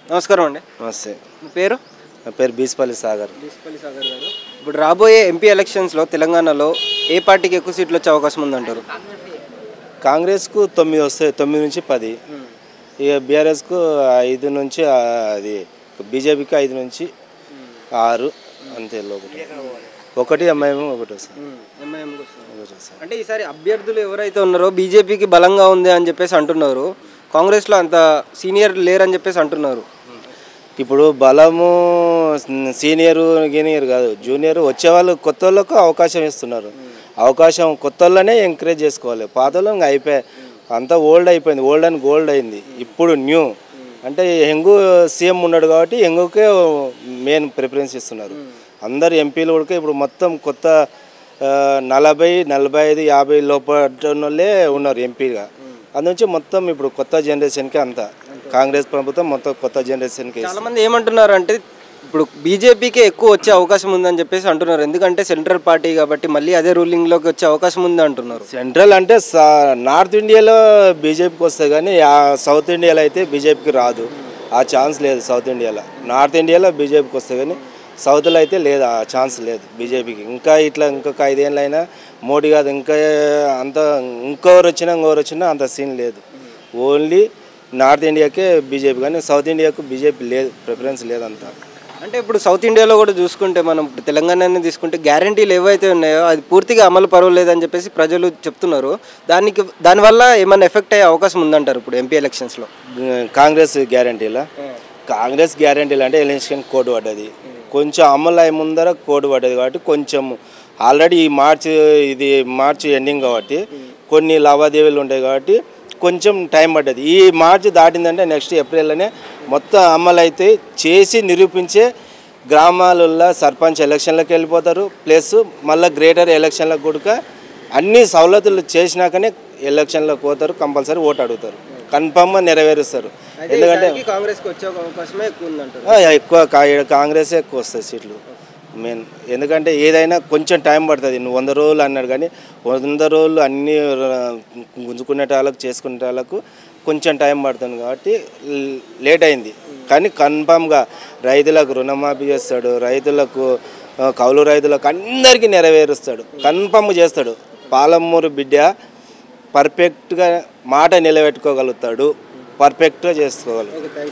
నమస్కారం అండి. నమస్తే. మీ పేరు? నా పేరు బీస్పల్లి సాగర్. బీస్పల్లి సాగర్ గారు. ఇప్పుడు రాబోయే ఎంపీ ఎలక్షన్స్లో తెలంగాణలో ఏ పార్టీకి ఎక్కువ సీట్లు వచ్చే అవకాశం ఉందంటారు? కాంగ్రెస్కు 9 వస్తాయి, 9 నుంచి 10. ఇక బీఆర్ఎస్కు 5 నుంచి అది బీజేపీకి 5 నుంచి 6 అంతే. ఒకటి ఎంఐఎం ఒకటి వస్తుంది. అంటే ఈసారి అభ్యర్థులు ఎవరైతే ఉన్నారో బీజేపీకి బలంగా ఉంది అని చెప్పేసి అంటున్నారు, కాంగ్రెస్లో అంత సీనియర్ లేరని చెప్పేసి అంటున్నారు. ఇప్పుడు బలము సీనియరు గీనియర్ కాదు, జూనియర్ వచ్చేవాళ్ళు కొత్త వాళ్ళకు అవకాశం ఇస్తున్నారు. అవకాశం కొత్త వాళ్ళనే ఎంకరేజ్ చేసుకోవాలి. పాత వాళ్ళు ఇంకా అయిపోయి అంతా ఓల్డ్ అయిపోయింది. ఓల్డ్ అండ్ గోల్డ్ అయింది. ఇప్పుడు న్యూ అంటే యంగు సీఎం ఉన్నాడు కాబట్టి యంగుకే మెయిన్ ప్రిఫరెన్స్ ఇస్తున్నారు. అందరు ఎంపీలు కూడా ఇప్పుడు మొత్తం కొత్త 40, 45, 50 లోపలే ఉన్నారు ఎంపీగా. అందునుంచి మొత్తం ఇప్పుడు కొత్త జనరేషన్కి అంతా కాంగ్రెస్ ప్రభుత్వం మొత్తం కొత్త జనరేషన్కి. చాలామంది ఏమంటున్నారు అంటే ఇప్పుడు బీజేపీకే ఎక్కువ వచ్చే అవకాశం ఉందని చెప్పేసి అంటున్నారు. ఎందుకంటే సెంట్రల్ పార్టీ కాబట్టి మళ్ళీ అదే రూలింగ్లోకి వచ్చే అవకాశం ఉంది అంటున్నారు. సెంట్రల్ అంటే నార్త్ ఇండియాలో బీజేపీకి వస్తుంది కానీ సౌత్ ఇండియాలో అయితే బీజేపీకి రాదు. ఆ ఛాన్స్ లేదు సౌత్ ఇండియాలో. నార్త్ ఇండియాలో బీజేపీకి వస్తుంది కానీ సౌత్లో అయితే లేదు, ఆ ఛాన్స్ లేదు బీజేపీకి. ఇంకా ఇట్లా ఇంకొక 5 ఏళ్ళు అయినా మోడీ కాదు ఇంకా అంత ఇంకొకరు వచ్చినా అంత సీన్ లేదు. ఓన్లీ నార్త్ ఇండియాకే బీజేపీ కానీ సౌత్ ఇండియాకు బీజేపీ లేదు, ప్రిఫరెన్స్ లేదంతా. అంటే ఇప్పుడు సౌత్ ఇండియాలో కూడా చూసుకుంటే మనం ఇప్పుడు తెలంగాణని తీసుకుంటే గ్యారంటీలు ఏవైతే ఉన్నాయో అది పూర్తిగా అమలు పరవలేదని చెప్పేసి ప్రజలు చెప్తున్నారు. దానివల్ల ఏమైనా ఎఫెక్ట్ అయ్యే అవకాశం ఉందంటారు ఇప్పుడు ఎంపీ ఎలక్షన్స్లో? కాంగ్రెస్ గ్యారంటీలా? కాంగ్రెస్ గ్యారంటీలు అంటే ఎలక్షన్ కోడ్ పడ్డది, కొంచెం అమలు అయ్యే ముందర కోడ్ పడ్డది కాబట్టి కొంచెం ఆల్రెడీ ఈ మార్చి ఎండింగ్ కాబట్టి కొన్ని లావాదేవీలు ఉంటాయి కాబట్టి కొంచెం టైం పడ్డది. ఈ మార్చి దాటిందంటే నెక్స్ట్ ఏప్రిల్లోనే మొత్తం అమలు అయితే చేసి నిరూపించే గ్రామాలలో సర్పంచ్ ఎలక్షన్లకు వెళ్ళిపోతారు. ప్లస్ మళ్ళీ గ్రేటర్ ఎలక్షన్లకు కూడా అన్ని సవలతులు చేసినాకనే ఎలక్షన్లకు పోతారు. కంపల్సరీ ఓటు అడుగుతారు, కన్ఫామ్గా నెరవేరుస్తారు. ఎందుకంటే కాంగ్రెస్కి వచ్చే అవకాశమే ఎక్కువ ఉందంటారు. ఎక్కువ కాంగ్రెసే ఎక్కువ వస్తాయి సీట్లు మెయిన్. ఎందుకంటే ఏదైనా కొంచెం టైం పడుతుంది. 100 రోజులు అన్నాడు కానీ 100 రోజులు అన్నీ గుంజుకునే వాళ్ళకు చేసుకునే వాళ్ళకు కొంచెం టైం పడుతుంది కాబట్టి లేట్ అయింది. కానీ కన్ఫామ్గా రైతులకు రుణమాఫీ చేస్తాడు, రైతులకు కౌలు రైతులకు అందరికీ నెరవేరుస్తాడు, కన్ఫామ్ చేస్తాడు. పాలమూరు బిడ్డ పర్ఫెక్ట్గా మాట నిలబెట్టుకోగలుగుతాడు, పర్ఫెక్ట్గా చేసుకోగలుగుతాడు.